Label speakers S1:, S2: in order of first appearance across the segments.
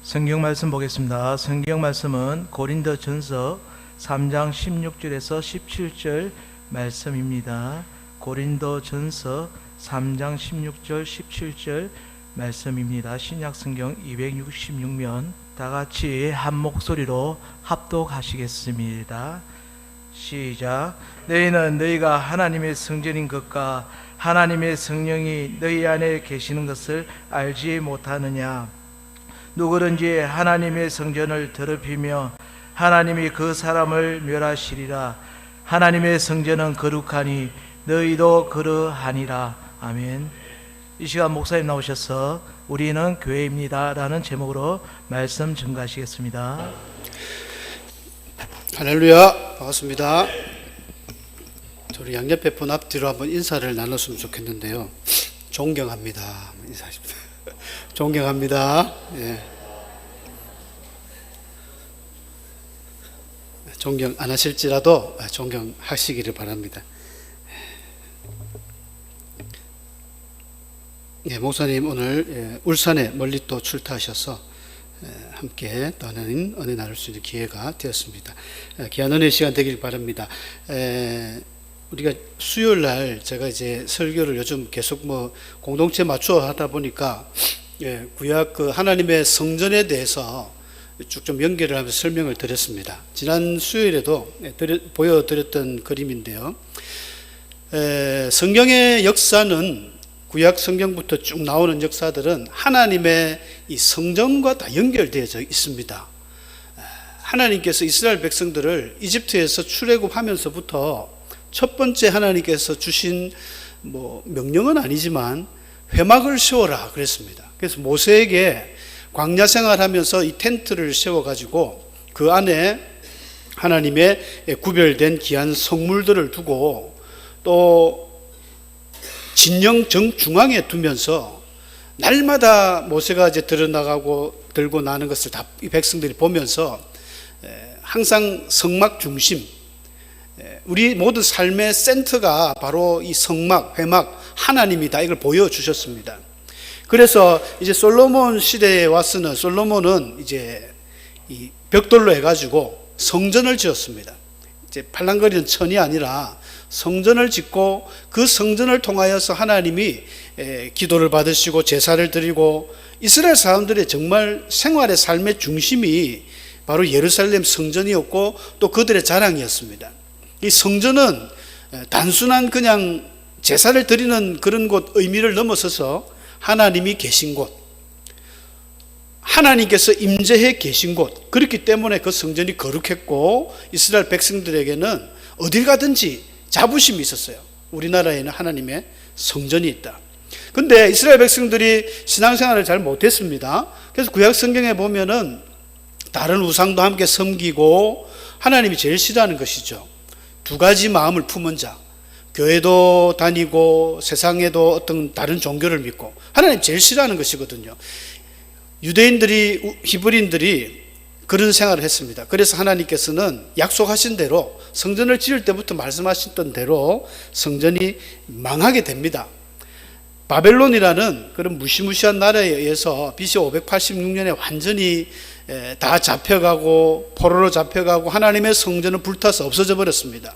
S1: 성경 말씀 보겠습니다. 성경 말씀은 고린도전서 3장 16절에서 17절 말씀입니다. 고린도전서 3장 16절 17절 말씀입니다. 신약 성경 266면 다 같이 한 목소리로 합독하시겠습니다. 시작. 너희는 너희가 하나님의 성전인 것과 하나님의 성령이 너희 안에 계시는 것을 알지 못하느냐? 누구든지 하나님의 성전을 더럽히며 하나님이 그 사람을 멸하시리라. 하나님의 성전은 거룩하니 너희도 그러하니라. 아멘. 이 시간 목사님 나오셔서 우리는 교회입니다 라는 제목으로 말씀 전가하시겠습니다.
S2: 할렐루야, 반갑습니다. 우리 양옆에 분 앞뒤로 한번 인사를 나눴으면 좋겠는데요. 존경합니다. 인사하십시오. 존경합니다. 예. 존경 안 하실지라도 존경하시기를 바랍니다. 예, 목사님 오늘 울산에 멀리 또 출타하셔서 함께 또 하나님 은혜 나눌 수 있는 기회가 되었습니다. 귀한 은혜 시간 되길 바랍니다. 우리가 수요일 날 제가 이제 설교를 요즘 계속 공동체 맞추어 하다 보니까 구약 그 하나님의 성전에 대해서 쭉 좀 연결을 하면서 설명을 드렸습니다. 지난 수요일에도 보여드렸던 그림인데요. 성경의 역사는 구약 성경부터 쭉 나오는 역사들은 하나님의 이 성전과 다 연결되어져 있습니다. 하나님께서 이스라엘 백성들을 이집트에서 출애굽하면서부터 첫 번째 하나님께서 주신 명령은 아니지만 회막을 세워라 그랬습니다. 그래서 모세에게 광야 생활하면서 이 텐트를 세워가지고 그 안에 하나님의 구별된 귀한 성물들을 두고 또 진영 정중앙에 두면서 날마다 모세가 이제 들고 나는 것을 다 이 백성들이 보면서 항상 성막 중심, 우리 모든 삶의 센터가 바로 이 성막, 회막, 하나님이다. 이걸 보여주셨습니다. 그래서 이제 솔로몬 시대에 와서는 솔로몬은 이제 이 벽돌로 해가지고 성전을 지었습니다. 이제 팔랑거리는 천이 아니라 성전을 짓고 그 성전을 통하여서 하나님이 기도를 받으시고 제사를 드리고 이스라엘 사람들의 정말 생활의 삶의 중심이 바로 예루살렘 성전이었고 또 그들의 자랑이었습니다. 이 성전은 단순한 그냥 제사를 드리는 그런 곳 의미를 넘어서서 하나님이 계신 곳, 하나님께서 임재해 계신 곳, 그렇기 때문에 그 성전이 거룩했고 이스라엘 백성들에게는 어딜 가든지 자부심이 있었어요. 우리나라에는 하나님의 성전이 있다. 근데 이스라엘 백성들이 신앙생활을 잘 못했습니다. 그래서 구약 성경에 보면은 다른 우상도 함께 섬기고 하나님이 제일 싫어하는 것이죠. 두 가지 마음을 품은 자, 교회도 다니고 세상에도 어떤 다른 종교를 믿고 하나님 제일 싫어하는 것이거든요. 유대인들이, 히브리인들이 그런 생활을 했습니다. 그래서 하나님께서는 약속하신 대로 성전을 지을 때부터 말씀하셨던 대로 성전이 망하게 됩니다. 바벨론이라는 그런 무시무시한 나라에 의해서 BC 586년에 완전히 다 잡혀가고 포로로 잡혀가고 하나님의 성전은 불타서 없어져 버렸습니다.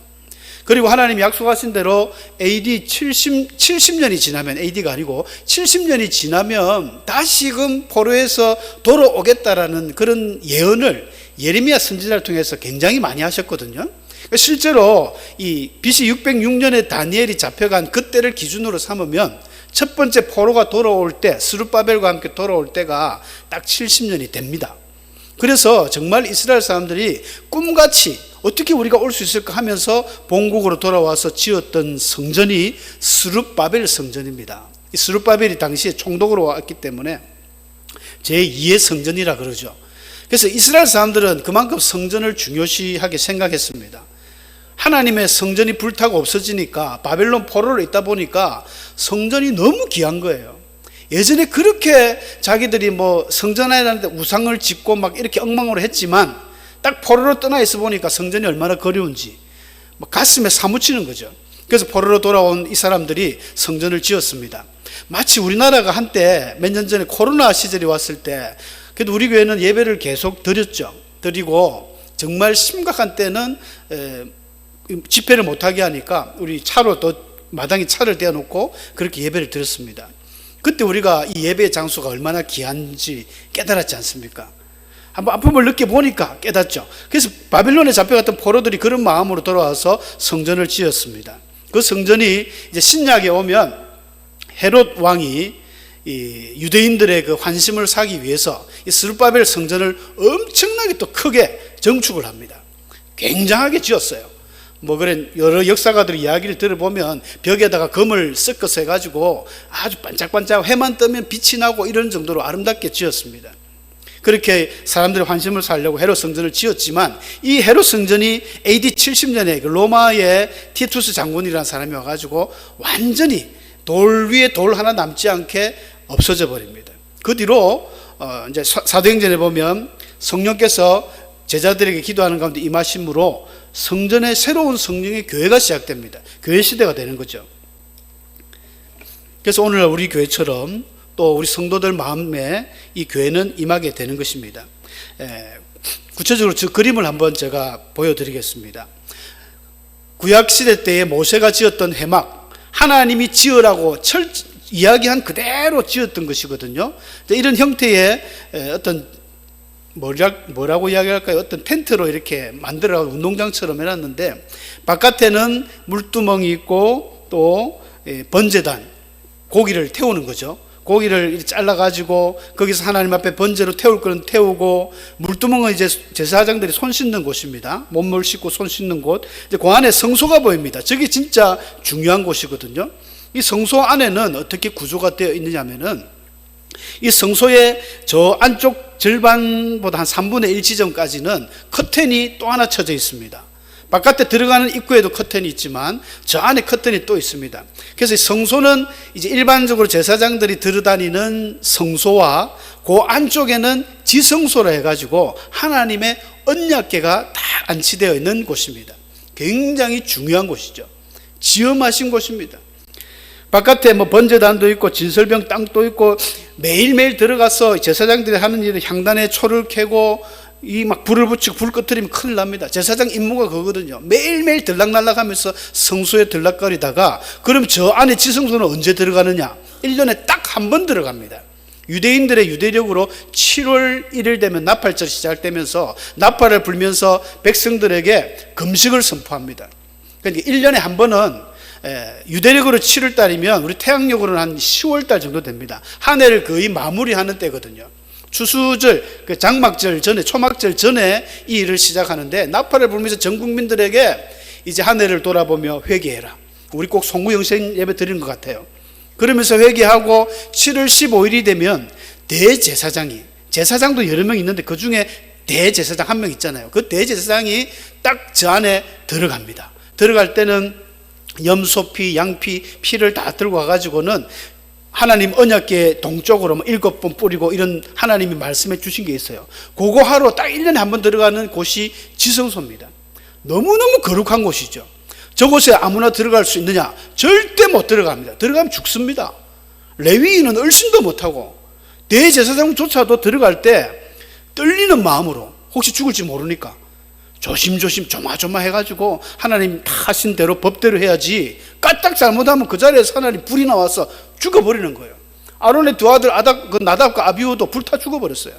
S2: 그리고 하나님이 약속하신 대로 AD 70년이 지나면, AD가 아니고 70년이 지나면 다시금 포로에서 돌아오겠다라는 그런 예언을 예레미야 선지자를 통해서 굉장히 많이 하셨거든요. 실제로 이 BC 606년에 다니엘이 잡혀간 그때를 기준으로 삼으면 첫 번째 포로가 돌아올 때, 스룹바벨과 함께 돌아올 때가 딱 70년이 됩니다. 그래서 정말 이스라엘 사람들이 꿈같이 어떻게 우리가 올 수 있을까 하면서 본국으로 돌아와서 지었던 성전이 스룹바벨 성전입니다. 이 스룹바벨이 당시에 총독으로 왔기 때문에 제2의 성전이라 그러죠. 그래서 이스라엘 사람들은 그만큼 성전을 중요시하게 생각했습니다. 하나님의 성전이 불타고 없어지니까 바벨론 포로로 있다 보니까 성전이 너무 귀한 거예요. 예전에 그렇게 자기들이 성전하는데 우상을 짓고 막 이렇게 엉망으로 했지만 딱 포로로 떠나 있어 보니까 성전이 얼마나 그리운지 가슴에 사무치는 거죠. 그래서 포로로 돌아온 이 사람들이 성전을 지었습니다. 마치 우리나라가 한때 몇 년 전에 코로나 시절이 왔을 때 그래도 우리 교회는 예배를 계속 드렸죠. 드리고 정말 심각한 때는 집회를 못하게 하니까 우리 차로 또 마당에 차를 대어놓고 그렇게 예배를 드렸습니다. 그때 우리가 이 예배의 장소가 얼마나 귀한지 깨달았지 않습니까? 한번 아픔을 느껴보니까 깨닫죠. 그래서 바빌론에 잡혀갔던 포로들이 그런 마음으로 돌아와서 성전을 지었습니다. 그 성전이 이제 신약에 오면 헤롯 왕이 이 유대인들의 그 환심을 사기 위해서 이 스룹바벨 성전을 엄청나게 또 크게 정축을 합니다. 굉장하게 지었어요. 뭐 그런 여러 역사가들의 이야기를 들어보면 벽에다가 금을 섞어서 해가지고 아주 반짝반짝 해만 뜨면 빛이 나고 이런 정도로 아름답게 지었습니다. 그렇게 사람들의 환심을 살려고 헤롯 성전을 지었지만 이 헤롯 성전이 AD 70년에 그 로마의 티투스 장군이라는 사람이 와가지고 완전히 돌 위에 돌 하나 남지 않게 없어져 버립니다. 그 뒤로 이제 사도행전에 보면 성령께서 제자들에게 기도하는 가운데 임하심으로 성전의 새로운 성령의 교회가 시작됩니다. 교회 시대가 되는 거죠. 그래서 오늘날 우리 교회처럼 또 우리 성도들 마음에 이 교회는 임하게 되는 것입니다. 구체적으로 저 그림을 한번 제가 보여드리겠습니다. 구약시대 때에 모세가 지었던 회막, 하나님이 지으라고 이야기한 그대로 지었던 것이거든요. 이런 형태의 어떤 뭐라고 이야기할까요? 어떤 텐트로 이렇게 만들어 운동장처럼 해놨는데 바깥에는 물두멍이 있고 또 번제단, 고기를 태우는 거죠. 고기를 잘라가지고 거기서 하나님 앞에 번제로 태울 거는 태우고, 물두멍은 이제 제사장들이 손 씻는 곳입니다. 몸을 씻고 손 씻는 곳. 이제 그 안에 성소가 보입니다. 저게 진짜 중요한 곳이거든요. 이 성소 안에는 어떻게 구조가 되어 있느냐면은 이 성소의 저 안쪽 절반보다 한 3분의 1 지점까지는 커튼이 또 하나 쳐져 있습니다. 바깥에 들어가는 입구에도 커튼이 있지만 저 안에 커튼이 또 있습니다. 그래서 성소는 이제 일반적으로 제사장들이 들어다니는 성소와 그 안쪽에는 지성소라 해가지고 하나님의 언약궤가 다 안치되어 있는 곳입니다. 굉장히 중요한 곳이죠. 지엄하신 곳입니다. 바깥에 뭐 번제단도 있고 진설병 땅도 있고 매일매일 들어가서 제사장들이 하는 일은 향단에 초를 켜고 이 막 불을 붙이고 불 꺼뜨리면 큰일 납니다. 제사장 임무가 그거거든요. 매일매일 들락날락하면서 성소에 들락거리다가, 그럼 저 안에 지성소는 언제 들어가느냐? 1년에 딱 한 번 들어갑니다. 유대인들의 유대력으로 7월 1일 되면 나팔절이 시작되면서 나팔을 불면서 백성들에게 금식을 선포합니다. 그러니까 1년에 한 번은 유대력으로 7월 달이면 우리 태양력으로는 한 10월 달 정도 됩니다. 한 해를 거의 마무리하는 때거든요. 추수절, 그 장막절 전에, 초막절 전에 이 일을 시작하는데, 나팔을 불면서 전 국민들에게 이제 한 해를 돌아보며 회개해라. 우리 꼭 송구영생 예배 드리는 것 같아요. 그러면서 회개하고 7월 15일이 되면 대제사장이, 제사장도 여러 명 있는데 그 중에 대제사장 한 명 있잖아요. 그 대제사장이 딱 저 안에 들어갑니다. 들어갈 때는 염소피, 양피, 피를 다 들고 와가지고는 하나님 언약궤 동쪽으로 7번 뿌리고, 이런 하나님이 말씀해 주신 게 있어요. 그거 하러 딱 1년에 한 번 들어가는 곳이 지성소입니다. 너무너무 거룩한 곳이죠. 저곳에 아무나 들어갈 수 있느냐? 절대 못 들어갑니다. 들어가면 죽습니다. 레위인은 얼씬도 못하고, 대제사장조차도 들어갈 때 떨리는 마음으로, 혹시 죽을지 모르니까 조심조심 조마조마 해가지고 하나님 다 하신 대로 법대로 해야지, 까딱 잘못하면 그 자리에서 하나님 불이 나와서 죽어버리는 거예요. 아론의 두 아들 나답과 아비후도 불타 죽어버렸어요.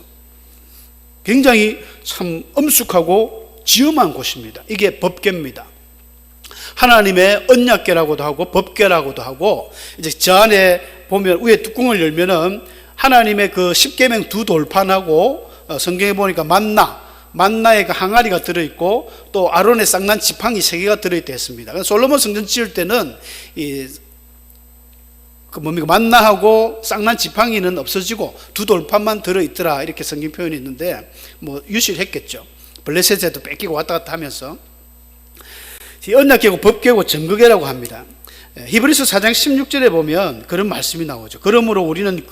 S2: 굉장히 참 엄숙하고 지엄한 곳입니다. 이게 법궤입니다. 하나님의 언약궤라고도 하고 법궤라고도 하고, 이제 저 안에 보면 위에 뚜껑을 열면은 하나님의 그 십계명 두 돌판하고 성경에 보니까 만나의 그 항아리가 들어있고, 또 아론의 쌍난 지팡이 3개가 들어있다 했습니다. 솔로몬 성전 지을 때는 만나하고 쌍난 지팡이는 없어지고 두 돌판만 들어있더라, 이렇게 성경 표현이 있는데 뭐 유실했겠죠. 블레셋에도 뺏기고 왔다 갔다 하면서. 이 언약궤고 법궤고 증거궤라고 합니다. 히브리서 4장 16절에 보면 그런 말씀이 나오죠. 그러므로 우리는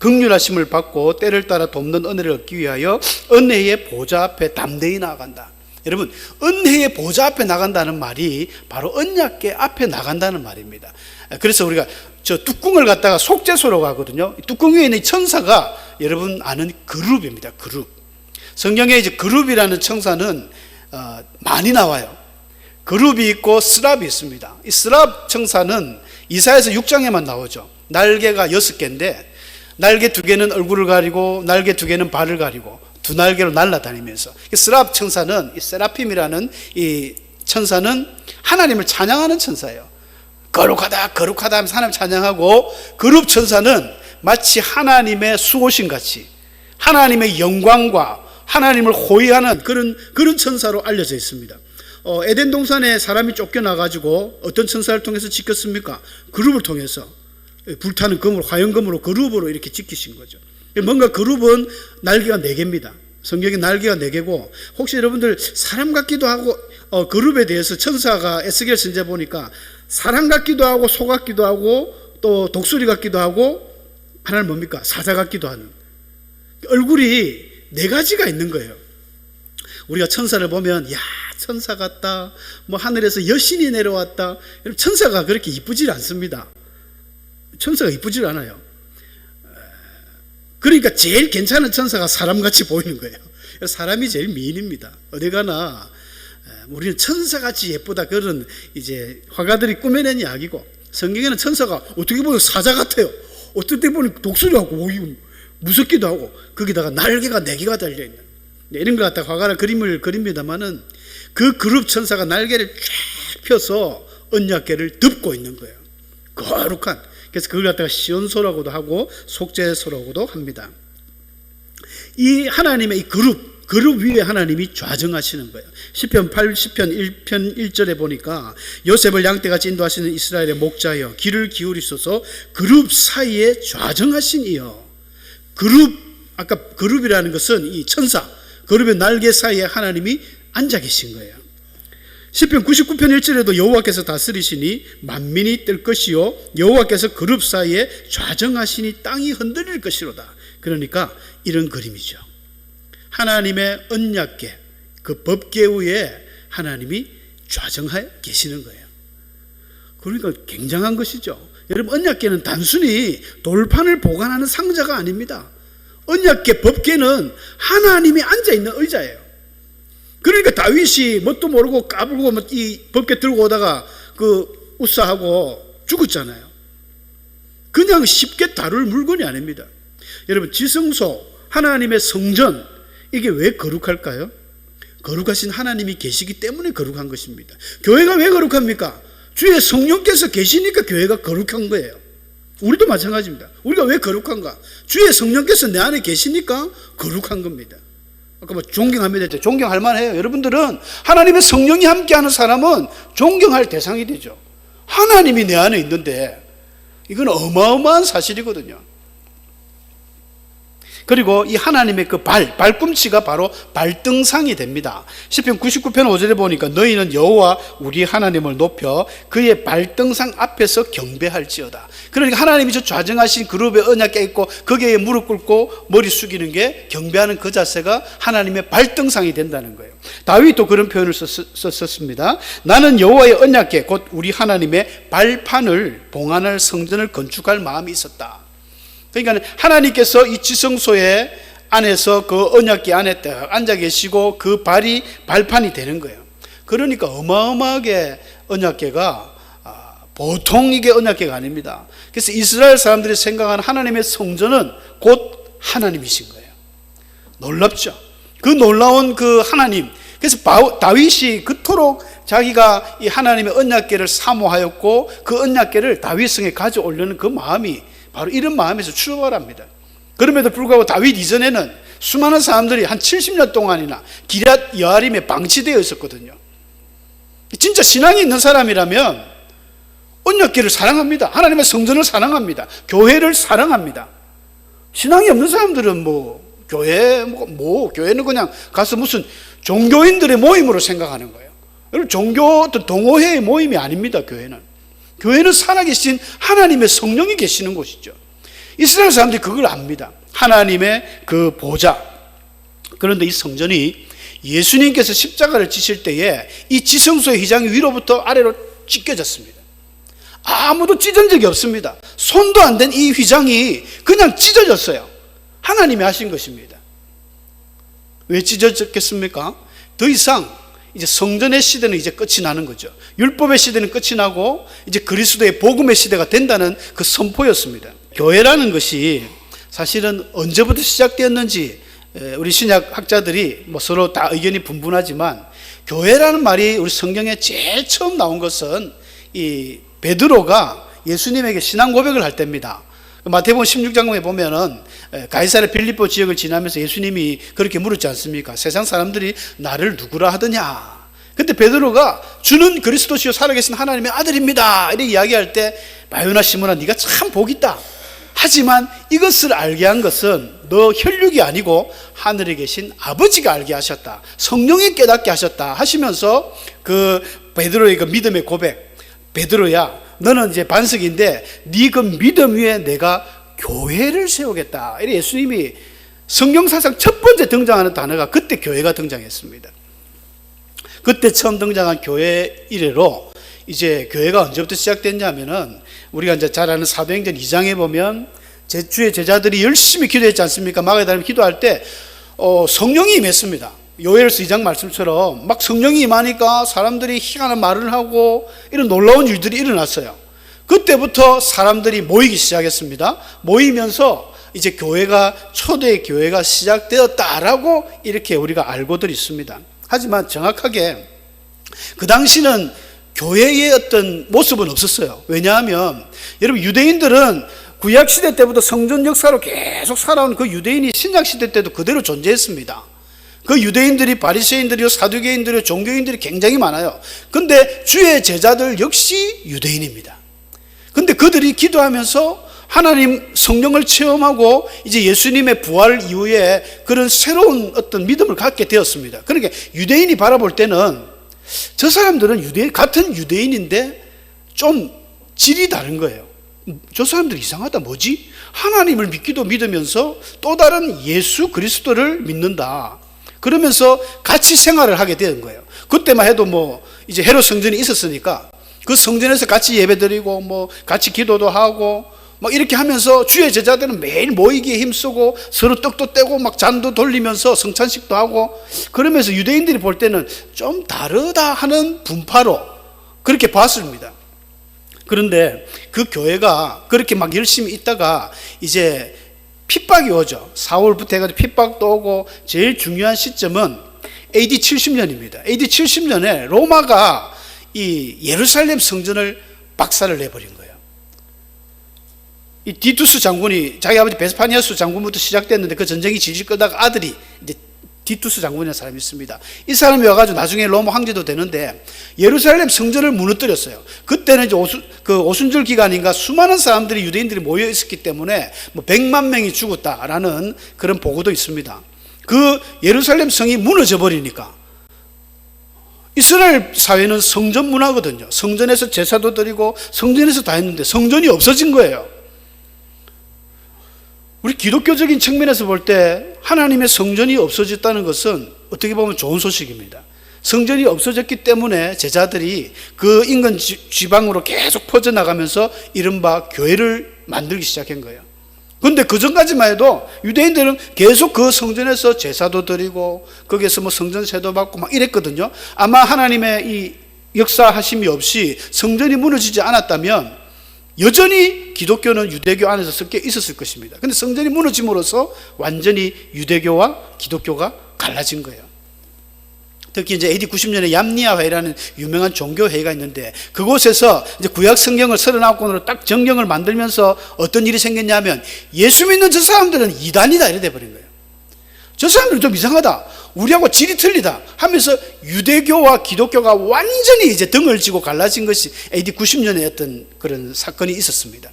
S2: 긍휼하심을 받고 때를 따라 돕는 은혜를 얻기 위하여 은혜의 보좌 앞에 담대히 나아간다. 여러분, 은혜의 보좌 앞에 나간다는 말이 바로 언약궤 앞에 나간다는 말입니다. 그래서 우리가 저 뚜껑을 갖다가 속죄소라고 하거든요. 뚜껑 위에 있는 천사가 여러분 아는 그룹입니다. 그룹. 성경에 이제 그룹이라는 청사는 많이 나와요. 그룹이 있고 스랍이 있습니다. 이 스랍 청사는 이사야서 6장에만 나오죠. 날개가 6개인데 날개 2개는 얼굴을 가리고 날개 2개는 발을 가리고 두 날개로 날아다니면서, 스랍 천사는, 이 세라핌이라는 이 천사는 하나님을 찬양하는 천사예요. 거룩하다 거룩하다 하면서 하나님 찬양하고, 그룹 천사는 마치 하나님의 수호신 같이 하나님의 영광과 하나님을 호위하는 그런 천사로 알려져 있습니다. 에덴 동산에 사람이 쫓겨나가지고 어떤 천사를 통해서 지켰습니까? 그룹을 통해서, 불타는 금으로, 화염금으로 그룹으로 이렇게 지키신 거죠. 뭔가 그룹은 날개가 4개입니다. 성경에 날개가 4개고, 혹시 여러분들 사람 같기도 하고, 그룹에 대해서 천사가 에스겔 선지자 보니까 사람 같기도 하고 소 같기도 하고 또 독수리 같기도 하고, 하나는 뭡니까? 사자 같기도 하는, 얼굴이 4가지가 있는 거예요. 우리가 천사를 보면 야, 천사 같다, 뭐 하늘에서 여신이 내려왔다. 여러분, 천사가 그렇게 이쁘질 않습니다. 천사가 이쁘질 않아요. 그러니까 제일 괜찮은 천사가 사람같이 보이는 거예요. 사람이 제일 미인입니다. 어디 가나 우리는 천사같이 예쁘다, 그런 이제 화가들이 꾸며낸 이야기고, 성경에는 천사가 어떻게 보면 사자 같아요. 어떨 때 보면 독수리 같고 무섭기도 하고, 거기다가 날개가 4개가 달려있는, 이런 것 갖다가 화가는 그림을 그립니다만은, 그 그룹 천사가 날개를 쫙 펴서 언약궤를 덮고 있는 거예요. 거룩한. 그래서 그걸 갖다가 시온소라고도 하고 속죄소라고도 합니다. 이 하나님의 이 그룹 위에 하나님이 좌정하시는 거예요. 시편 1편 1절에 보니까 요셉을 양떼같이 인도하시는 이스라엘의 목자여 귀를 기울이소서, 그룹 사이에 좌정하신 이여. 아까 그룹이라는 것은 이 천사, 그룹의 날개 사이에 하나님이 앉아 계신 거예요. 시편 99편 1절에도 여호와께서 다스리시니 만민이 뜰 것이요 여호와께서 그룹 사이에 좌정하시니 땅이 흔들릴 것이로다. 그러니까 이런 그림이죠. 하나님의 언약궤, 그 법궤 위에 하나님이 좌정하여 계시는 거예요. 그러니까 굉장한 것이죠. 여러분, 언약궤는 단순히 돌판을 보관하는 상자가 아닙니다. 언약궤, 법궤는 하나님이 앉아있는 의자예요. 그러니까 다윗이 뭣도 모르고 까불고 이 법궤 들고 오다가 그 우사하고 죽었잖아요. 그냥 쉽게 다룰 물건이 아닙니다. 여러분, 지성소, 하나님의 성전, 이게 왜 거룩할까요? 거룩하신 하나님이 계시기 때문에 거룩한 것입니다. 교회가 왜 거룩합니까? 주의 성령께서 계시니까 교회가 거룩한 거예요. 우리도 마찬가지입니다. 우리가 왜 거룩한가? 주의 성령께서 내 안에 계시니까 거룩한 겁니다. 아까 뭐 존경합니다 했죠. 존경할 만해요. 여러분들은 하나님의 성령이 함께하는 사람은 존경할 대상이 되죠. 하나님이 내 안에 있는데 이건 어마어마한 사실이거든요. 그리고 이 하나님의 그 발꿈치가 바로 발등상이 됩니다. 시편 99편 5절에 보니까 너희는 여호와 우리 하나님을 높여 그의 발등상 앞에서 경배할지어다. 그러니까 하나님이 저 좌정하신 그룹에 언약궤 있고 거기에 무릎 꿇고 머리 숙이는 게, 경배하는 그 자세가 하나님의 발등상이 된다는 거예요. 다윗도 그런 표현을 썼습니다. 나는 여호와의 언약궤 곧 우리 하나님의 발판을 봉안할 성전을 건축할 마음이 있었다. 그러니까 하나님께서 이 지성소의 안에서 그 언약궤 안에 딱 앉아 계시고 그 발판이 되는 거예요. 그러니까 어마어마하게 언약궤가 보통 이게 언약궤가 아닙니다. 그래서 이스라엘 사람들이 생각하는 하나님의 성전은 곧 하나님이신 거예요. 놀랍죠? 그 놀라운 그 하나님. 그래서 다윗이 그토록 자기가 이 하나님의 언약궤를 사모하였고 그 언약궤를 다윗성에 가져오려는 그 마음이 바로 이런 마음에서 출발합니다. 그럼에도 불구하고 다윗 이전에는 수많은 사람들이 한 70년 동안이나 기럇 여아림에 방치되어 있었거든요. 진짜 신앙이 있는 사람이라면 언약궤를 사랑합니다. 하나님의 성전을 사랑합니다. 교회를 사랑합니다. 신앙이 없는 사람들은 교회는 그냥 가서 무슨 종교인들의 모임으로 생각하는 거예요. 여러분, 종교 동호회의 모임이 아닙니다. 교회는 살아계신 하나님의 성령이 계시는 곳이죠. 이스라엘 사람들이 그걸 압니다. 하나님의 그 보좌. 그런데 이 성전이 예수님께서 십자가를 지실 때에 이 지성소의 휘장이 위로부터 아래로 찢겨졌습니다. 아무도 찢은 적이 없습니다. 손도 안 된 이 휘장이 그냥 찢어졌어요. 하나님이 하신 것입니다. 왜 찢어졌겠습니까? 더 이상 이제 성전의 시대는 이제 끝이 나는 거죠. 율법의 시대는 끝이 나고 이제 그리스도의 복음의 시대가 된다는 그 선포였습니다. 교회라는 것이 사실은 언제부터 시작되었는지 우리 신약 학자들이 뭐 서로 다 의견이 분분하지만, 교회라는 말이 우리 성경에 제일 처음 나온 것은 이 베드로가 예수님에게 신앙 고백을 할 때입니다. 마태복음 16장에 보면은 가이사랴 빌립보 지역을 지나면서 예수님이 그렇게 물었지 않습니까? 세상 사람들이 나를 누구라 하더냐? 그때 베드로가 주는 그리스도시요 살아계신 하나님의 아들입니다 이렇게 이야기할 때, 바요나 시몬아 네가 참 복 있다. 하지만 이것을 알게 한 것은 너 혈육이 아니고 하늘에 계신 아버지가 알게 하셨다. 성령이 깨닫게 하셨다 하시면서 그 베드로의 그 믿음의 고백, 베드로야 너는 이제 반석인데 네 그 믿음 위에 내가 교회를 세우겠다. 이래 예수님이 성경사상 첫 번째 등장하는 단어가 그때 교회가 등장했습니다. 그때 처음 등장한 교회 이래로 이제 교회가 언제부터 시작됐냐면은, 우리가 이제 잘 아는 사도행전 2장에 보면 주의 제자들이 열심히 기도했지 않습니까? 마가다니엘 기도할 때 성령이 임했습니다. 요엘서 2장 말씀처럼 막 성령이 임하니까 사람들이 희한한 말을 하고 이런 놀라운 일들이 일어났어요. 그때부터 사람들이 모이기 시작했습니다. 모이면서 이제 교회가, 초대 교회가 시작되었다라고 이렇게 우리가 알고들 있습니다. 하지만 정확하게 그 당시는 교회의 어떤 모습은 없었어요. 왜냐하면 여러분, 유대인들은 구약시대 때부터 성전 역사로 계속 살아온 그 유대인이 신약시대 때도 그대로 존재했습니다. 그 유대인들이 바리새인들이요, 사두개인들이요, 종교인들이 굉장히 많아요. 근데 주의 제자들 역시 유대인입니다. 근데 그들이 기도하면서 하나님 성령을 체험하고 이제 예수님의 부활 이후에 그런 새로운 어떤 믿음을 갖게 되었습니다. 그러니까 유대인이 바라볼 때는 저 사람들은 같은 유대인인데 좀 질이 다른 거예요. 저 사람들 이상하다. 뭐지? 하나님을 믿기도 믿으면서 또 다른 예수 그리스도를 믿는다. 그러면서 같이 생활을 하게 된 거예요. 그때만 해도 뭐 이제 헤롯 성전이 있었으니까 그 성전에서 같이 예배드리고 뭐 같이 기도도 하고 막 이렇게 하면서 주의 제자들은 매일 모이기에 힘쓰고 서로 떡도 떼고 막 잔도 돌리면서 성찬식도 하고, 그러면서 유대인들이 볼 때는 좀 다르다 하는 분파로 그렇게 봤습니다. 그런데 그 교회가 그렇게 막 열심히 있다가 이제 핍박이 오죠. 4월부터 해가지고 핍박도 오고, 제일 중요한 시점은 AD 70년입니다. AD 70년에 로마가 이 예루살렘 성전을 박살을 내버린 거예요. 이 디투스 장군이, 자기 아버지 베스파니아스 장군부터 시작됐는데 그 전쟁이 질질 끌다가 아들이 이제 디투스 장군이라는 사람이 있습니다. 이 사람이 와가지고 나중에 로마 황제도 되는데 예루살렘 성전을 무너뜨렸어요. 그때는 이제 오순절 기간인가 수많은 사람들이, 유대인들이 모여 있었기 때문에 뭐 100만 명이 죽었다라는 그런 보고도 있습니다. 그 예루살렘 성이 무너져 버리니까, 이스라엘 사회는 성전 문화거든요. 성전에서 제사도 드리고 성전에서 다 했는데 성전이 없어진 거예요. 우리 기독교적인 측면에서 볼 때 하나님의 성전이 없어졌다는 것은 어떻게 보면 좋은 소식입니다. 성전이 없어졌기 때문에 제자들이 그 인근 지방으로 계속 퍼져나가면서 이른바 교회를 만들기 시작한 거예요. 그런데 그 전까지만 해도 유대인들은 계속 그 성전에서 제사도 드리고 거기에서 뭐 성전세도 받고 막 이랬거든요. 아마 하나님의 이 역사하심이 없이 성전이 무너지지 않았다면 여전히 기독교는 유대교 안에서 섞여 있었을 것입니다. 그런데 성전이 무너짐으로써 완전히 유대교와 기독교가 갈라진 거예요. 특히 이제 AD 90년에 얌니아회라는 유명한 종교회의가 있는데, 그곳에서 이제 구약 성경을 39권으로 딱 정경을 만들면서 어떤 일이 생겼냐면, 예수 믿는 저 사람들은 이단이다 이래 돼버린 거예요. 저 사람들은 좀 이상하다, 우리하고 질이 틀리다 하면서 유대교와 기독교가 완전히 이제 등을 지고 갈라진 것이 AD 90년에 어떤 그런 사건이 있었습니다.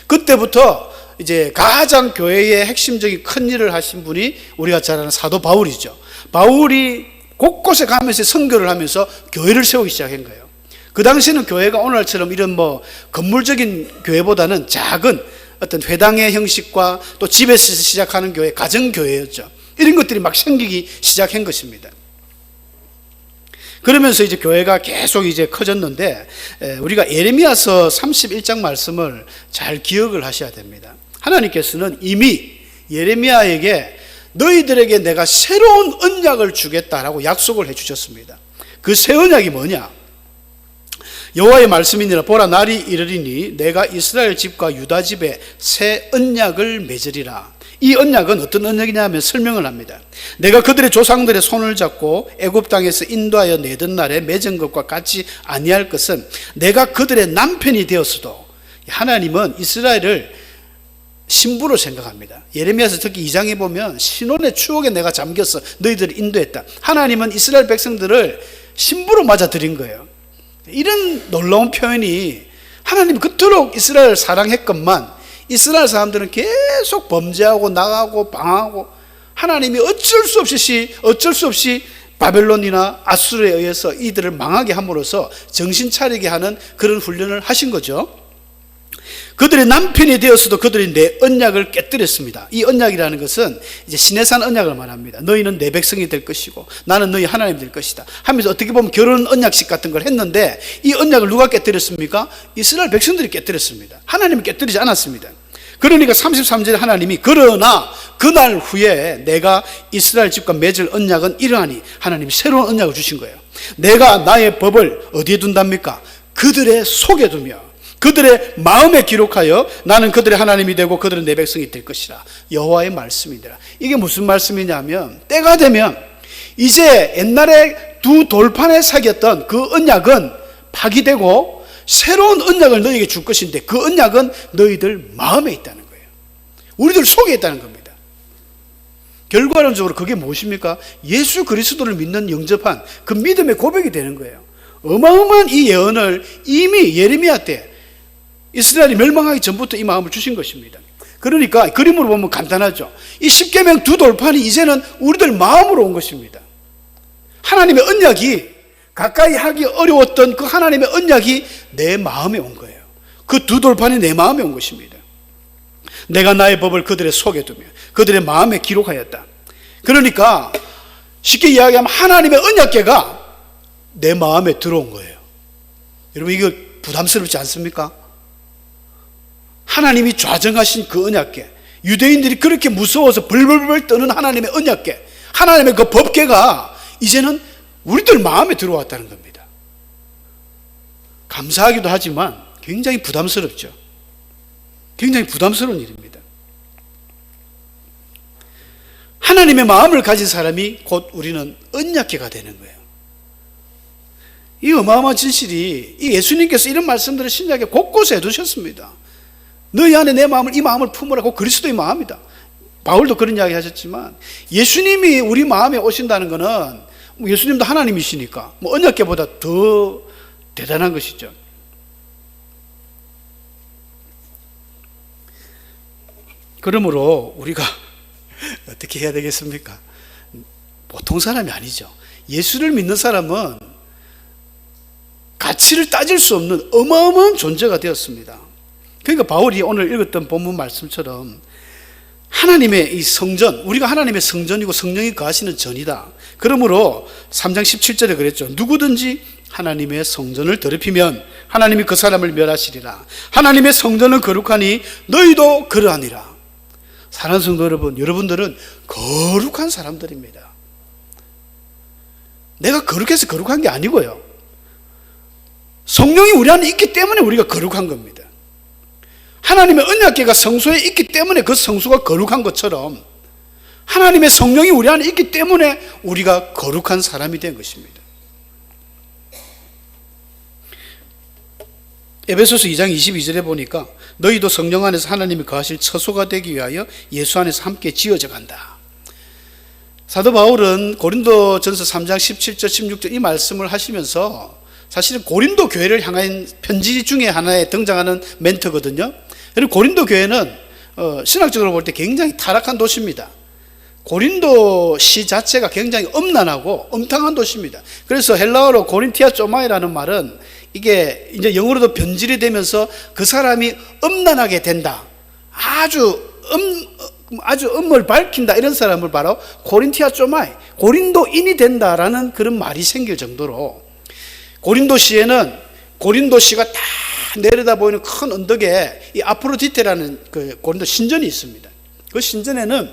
S2: 그때부터 이제 가장 교회의 핵심적인 큰 일을 하신 분이 우리가 잘 아는 사도 바울이죠. 바울이 곳곳에 가면서 선교를 하면서 교회를 세우기 시작한 거예요. 그 당시는 교회가 오늘처럼 이런 뭐 건물적인 교회보다는 작은 어떤 회당의 형식과 또 집에서 시작하는 교회, 가정교회였죠. 이런 것들이 막 생기기 시작한 것입니다. 그러면서 이제 교회가 계속 이제 커졌는데, 우리가 예레미야서 31장 말씀을 잘 기억을 하셔야 됩니다. 하나님께서는 이미 예레미야에게 너희들에게 내가 새로운 언약을 주겠다라고 약속을 해주셨습니다. 그 새 언약이 뭐냐? 여호와의 말씀이니라. 보라, 날이 이르리니 내가 이스라엘 집과 유다 집에 새 언약을 맺으리라. 이 언약은 어떤 언약이냐 하면 설명을 합니다. 내가 그들의 조상들의 손을 잡고 애굽 땅에서 인도하여 내던 날에 맺은 것과 같이 아니할 것은 내가 그들의 남편이 되었어도, 하나님은 이스라엘을 신부로 생각합니다. 예레미야서 특히 2장에 보면 신혼의 추억에 내가 잠겼어, 너희들을 인도했다. 하나님은 이스라엘 백성들을 신부로 맞아들인 거예요. 이런 놀라운 표현이, 하나님이 그토록 이스라엘을 사랑했건만 이스라엘 사람들은 계속 범죄하고 나가고 방하고, 하나님이 어쩔 수 없이 바벨론이나 아수르에 의해서 이들을 망하게 함으로써 정신 차리게 하는 그런 훈련을 하신 거죠. 그들의 남편이 되었어도 그들이 내 언약을 깨뜨렸습니다. 이 언약이라는 것은 이제 시내산 언약을 말합니다. 너희는 내 백성이 될 것이고 나는 너희 하나님이 될 것이다 하면서 어떻게 보면 결혼 언약식 같은 걸 했는데, 이 언약을 누가 깨뜨렸습니까? 이스라엘 백성들이 깨뜨렸습니다. 하나님은 깨뜨리지 않았습니다. 그러니까 33절에 하나님이 그러나 그날 후에 내가 이스라엘 집과 맺을 언약은 이러하니, 하나님이 새로운 언약을 주신 거예요. 내가 나의 법을 어디에 둔답니까? 그들의 속에 두며 그들의 마음에 기록하여 나는 그들의 하나님이 되고 그들은 내 백성이 될 것이라. 여호와의 말씀이니라. 이게 무슨 말씀이냐면, 때가 되면 이제 옛날에 두 돌판에 새겼던 그 언약은 파기되고 새로운 언약을 너희에게 줄 것인데, 그 언약은 너희들 마음에 있다는 거예요. 우리들 속에 있다는 겁니다. 결과론적으로 그게 무엇입니까? 예수 그리스도를 믿는 영접한 그 믿음의 고백이 되는 거예요. 어마어마한 이 예언을 이미 예레미야 때 이스라엘이 멸망하기 전부터 이 마음을 주신 것입니다. 그러니까 그림으로 보면 간단하죠. 이 십계명 두 돌판이 이제는 우리들 마음으로 온 것입니다. 하나님의 언약이, 가까이 하기 어려웠던 그 하나님의 언약이 내 마음에 온 거예요. 그 두 돌판이 내 마음에 온 것입니다. 내가 나의 법을 그들의 속에 두며 그들의 마음에 기록하였다. 그러니까 쉽게 이야기하면 하나님의 언약궤가 내 마음에 들어온 거예요. 여러분, 이거 부담스럽지 않습니까? 하나님이 좌정하신 그 언약궤, 유대인들이 그렇게 무서워서 벌벌벌 떠는 하나님의 언약궤, 하나님의 그 법궤가 이제는 우리들 마음에 들어왔다는 겁니다. 감사하기도 하지만 굉장히 부담스럽죠. 굉장히 부담스러운 일입니다. 하나님의 마음을 가진 사람이 곧 우리는 언약궤가 되는 거예요. 이 어마어마한 진실이, 이 예수님께서 이런 말씀들을 신약에 곳곳에 해두셨습니다. 너희 안에 내 마음을, 이 마음을 품으라고. 그리스도의 마음이다. 바울도 그런 이야기 하셨지만, 예수님이 우리 마음에 오신다는 것은 예수님도 하나님이시니까 언약궤보다 더 대단한 것이죠. 그러므로 우리가 어떻게 해야 되겠습니까? 보통 사람이 아니죠. 예수를 믿는 사람은 가치를 따질 수 없는 어마어마한 존재가 되었습니다. 그러니까 바울이 오늘 읽었던 본문 말씀처럼 하나님의 이 성전, 우리가 하나님의 성전이고 성령이 거하시는 전이다. 그러므로 3장 17절에 그랬죠. 누구든지 하나님의 성전을 더럽히면 하나님이 그 사람을 멸하시리라. 하나님의 성전은 거룩하니 너희도 그러하니라. 사랑하는 성도 여러분, 여러분들은 거룩한 사람들입니다. 내가 거룩해서 거룩한 게 아니고요, 성령이 우리 안에 있기 때문에 우리가 거룩한 겁니다. 하나님의 언약궤가 성소에 있기 때문에 그 성소가 거룩한 것처럼 하나님의 성령이 우리 안에 있기 때문에 우리가 거룩한 사람이 된 것입니다. 에베소서 2장 22절에 보니까 너희도 성령 안에서 하나님이 거하실 처소가 되기 위하여 예수 안에서 함께 지어져 간다. 사도 바울은 고린도전서 3장 17절 16절 이 말씀을 하시면서 사실은 고린도 교회를 향한 편지 중에 하나에 등장하는 멘트거든요. 그리고 고린도 교회는 신학적으로 볼 때 굉장히 타락한 도시입니다. 고린도시 자체가 굉장히 엄난하고 엄탕한 도시입니다. 그래서 헬라어로 고린티아 쪼마이라는 말은 이게 이제 영어로도 변질이 되면서 그 사람이 엄난하게 된다, 아주 음을 밝힌다, 이런 사람을 바로 고린티아 쪼마이, 고린도인이 된다라는 그런 말이 생길 정도로, 고린도시에는 고린도시가 다 내려다 보이는 큰 언덕에 이 아프로디테라는 그 고린도 신전이 있습니다. 그 신전에는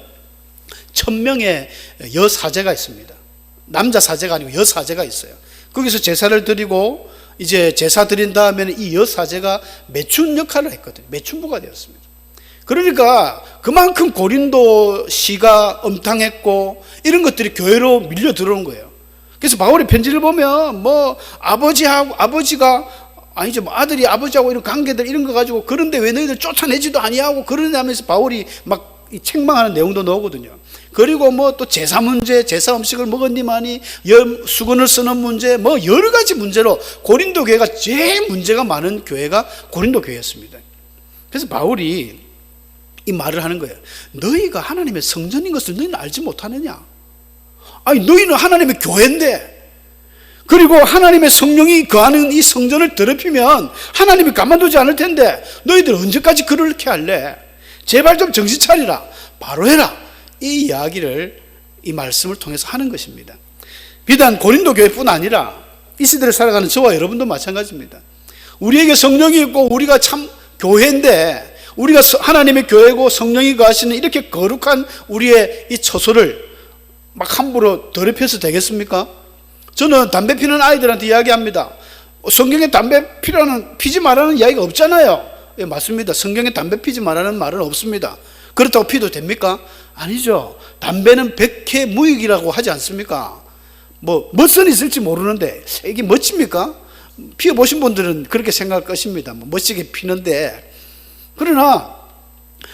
S2: 1000명의 여사제가 있습니다. 남자 사제가 아니고 여사제가 있어요. 거기서 제사를 드리고 이제 제사 드린 다음에는 이 여사제가 매춘 역할을 했거든요. 매춘부가 되었습니다. 그러니까 그만큼 고린도 시가 엄탕했고 이런 것들이 교회로 밀려 들어온 거예요. 그래서 바울의 편지를 보면 뭐 아버지가 아니죠, 뭐 아들이 아버지하고 이런 관계들 이런 거 가지고 그런데 왜 너희들 쫓아내지도 아니하고 그러냐면서 바울이 막 책망하는 내용도 나오거든요. 그리고 뭐 또 제사 문제, 제사 음식을 먹었니만이 수건을 쓰는 문제, 뭐 여러 가지 문제로 고린도 교회가 제일 문제가 많은 교회가 고린도 교회였습니다. 그래서 바울이 이 말을 하는 거예요. 너희가 하나님의 성전인 것을 너희는 알지 못하느냐? 아니 너희는 하나님의 교회인데, 그리고 하나님의 성령이 거하는 이 성전을 더럽히면 하나님이 가만두지 않을 텐데 너희들 언제까지 그렇게 할래? 제발 좀 정신 차리라, 바로 해라. 이 이야기를 이 말씀을 통해서 하는 것입니다. 비단 고린도 교회뿐 아니라 이 시대를 살아가는 저와 여러분도 마찬가지입니다. 우리에게 성령이 있고 우리가 참 교회인데, 우리가 하나님의 교회고 성령이 거하시는 이렇게 거룩한 우리의 이 처소를 막 함부로 더럽혀서 되겠습니까? 저는 담배 피는 아이들한테 이야기합니다. 성경에 담배 피지 말라는 이야기가 없잖아요. 예, 맞습니다. 성경에 담배 피지 말라는 말은 없습니다. 그렇다고 피도 됩니까? 아니죠. 담배는 백해 무익이라고 하지 않습니까? 뭐 멋은 있을지 모르는데 이게 멋집니까? 피워보신 분들은 그렇게 생각할 것입니다. 뭐 멋지게 피는데, 그러나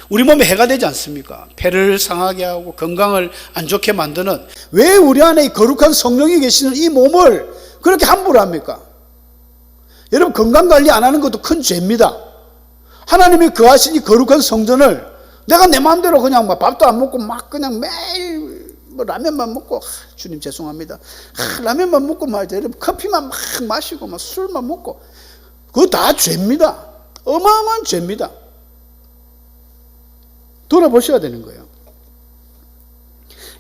S2: 우리 몸에 해가 되지 않습니까? 폐를 상하게 하고 건강을 안 좋게 만드는, 왜 우리 안에 거룩한 성령이 계시는 이 몸을 그렇게 함부로 합니까? 여러분, 건강관리 안 하는 것도 큰 죄입니다. 하나님이 거하신 이 거룩한 성전을 내가 내 마음대로 그냥 막 밥도 안 먹고 막 그냥 매일 뭐 라면만 먹고, 주님 죄송합니다, 라면만 먹고 말이죠. 여러분, 커피만 막 마시고 막 술만 먹고, 그거 다 죄입니다. 어마어마한 죄입니다. 돌아보셔야 되는 거예요.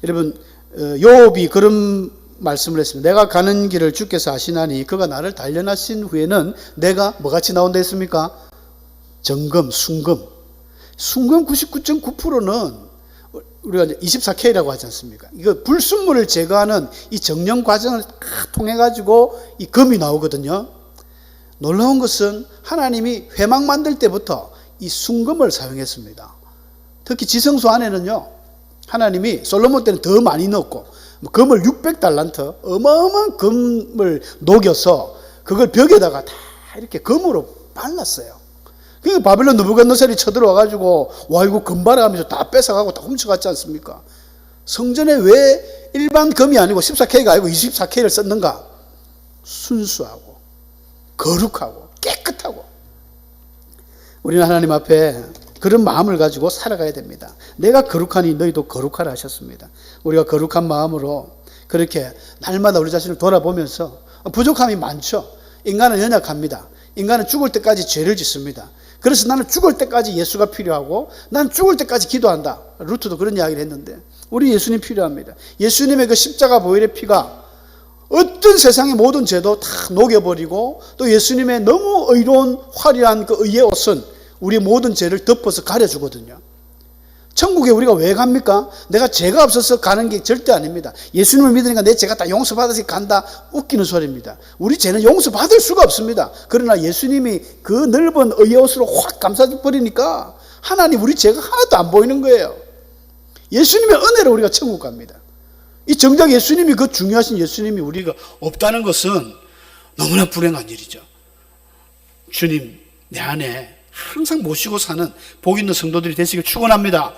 S2: 여러분, 요업이 그런 말씀을 했습니다. 내가 가는 길을 주께서 아시나니 그가 나를 단련하신 후에는 내가 뭐같이 나온다 했습니까? 정금, 순금 99.9%는 우리가 24K라고 하지 않습니까? 이거 불순물을 제거하는 이 정령 과정을 통해 가지고 이 금이 나오거든요. 놀라운 것은 하나님이 회막 만들 때부터 이 순금을 사용했습니다. 특히 지성소 안에는요, 하나님이 솔로몬 때는 더 많이 넣었고, 금을 600달란트 어마어마한 금을 녹여서 그걸 벽에다가 다 이렇게 금으로 발랐어요. 그 바벨론 느부갓네살이 쳐들어와가지고 와 이거 금 봐라 하면서 다 뺏어가고 다 훔쳐갔지 않습니까? 성전에 왜 일반 금이 아니고 14K가 아니고 24K를 썼는가? 순수하고 거룩하고 깨끗하고. 우리는 하나님 앞에 그런 마음을 가지고 살아가야 됩니다. 내가 거룩하니 너희도 거룩하라 하셨습니다. 우리가 거룩한 마음으로 그렇게 날마다 우리 자신을 돌아보면서, 부족함이 많죠. 인간은 연약합니다. 인간은 죽을 때까지 죄를 짓습니다. 그래서 나는 죽을 때까지 예수가 필요하고 나는 죽을 때까지 기도한다. 루트도 그런 이야기를 했는데, 우리 예수님 필요합니다. 예수님의 그 십자가 보혈의 피가 어떤 세상의 모든 죄도 다 녹여버리고, 또 예수님의 너무 의로운 화려한 그 의의 옷은 우리의 모든 죄를 덮어서 가려주거든요. 천국에 우리가 왜 갑니까? 내가 죄가 없어서 가는 게 절대 아닙니다. 예수님을 믿으니까 내 죄가 다 용서받아서 간다. 웃기는 소리입니다. 우리 죄는 용서받을 수가 없습니다. 그러나 예수님이 그 넓은 의의 옷으로 확 감싸버리니까 하나님 우리 죄가 하나도 안 보이는 거예요. 예수님의 은혜로 우리가 천국 갑니다. 이 정작 예수님이, 그 중요하신 예수님이 우리가 없다는 것은 너무나 불행한 일이죠. 주님, 내 안에 항상 모시고 사는 복 있는 성도들이 되시길 축원합니다.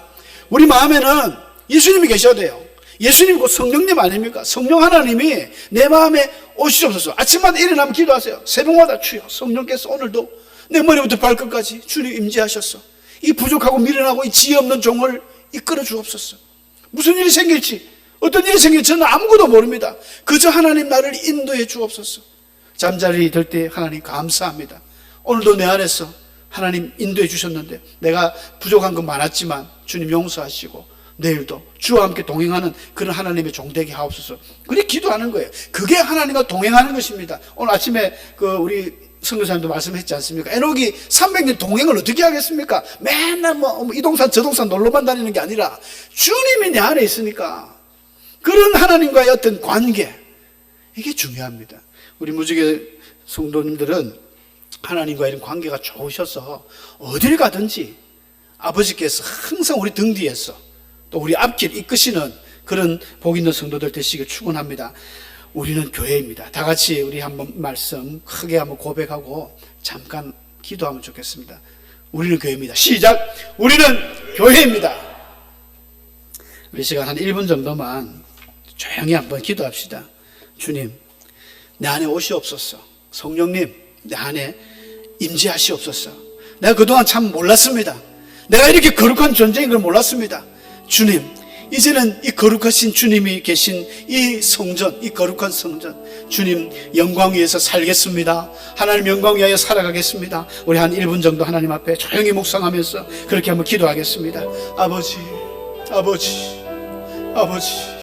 S2: 우리 마음에는 예수님이 계셔야 돼요. 예수님 곧 성령님 아닙니까? 성령 하나님이 내 마음에 오시옵소서. 아침마다 일어나면 기도하세요. 새벽마다 주여, 성령께서 오늘도 내 머리부터 발끝까지 주님 임재하셔서 이 부족하고 미련하고 이 지혜 없는 종을 이끌어 주옵소서. 무슨 일이 생길지, 어떤 일이 생길지 저는 아무것도 모릅니다. 그저 하나님 나를 인도해 주옵소서. 잠자리 들 때 하나님 감사합니다. 오늘도 내 안에서 하나님 인도해 주셨는데 내가 부족한 건 많았지만 주님 용서하시고 내일도 주와 함께 동행하는 그런 하나님의 종되게 하옵소서. 그렇게 기도하는 거예요. 그게 하나님과 동행하는 것입니다. 오늘 아침에 우리 선교사님도 말씀했지 않습니까? 에녹이 300년 동행을 어떻게 하겠습니까? 맨날 이 동산 저 동산 놀러만 다니는 게 아니라 주님이 내 안에 있으니까 그런 하나님과의 어떤 관계, 이게 중요합니다. 우리 무지개 성도님들은 하나님과 이런 관계가 좋으셔서 어딜 가든지 아버지께서 항상 우리 등 뒤에서 또 우리 앞길 이끄시는 그런 복 있는 성도들 되시길 축원합니다. 우리는 교회입니다. 다 같이 우리 한번 말씀 크게 한번 고백하고 잠깐 기도하면 좋겠습니다. 우리는 교회입니다. 시작! 우리는 교회입니다. 우리 시간 한 1분 정도만 조용히 한번 기도합시다. 주님, 내 안에 오시옵소서. 성령님, 내 안에 임재하시옵소서. 내가 그동안 참 몰랐습니다. 내가 이렇게 거룩한 존재인 걸 몰랐습니다. 주님, 이제는 이 거룩하신 주님이 계신 이 성전, 이 거룩한 성전, 주님 영광 위에서 살겠습니다. 하나님 영광 위하여 살아가겠습니다. 우리 한 1분 정도 하나님 앞에 조용히 묵상하면서 그렇게 한번 기도하겠습니다. 아버지, 아버지, 아버지,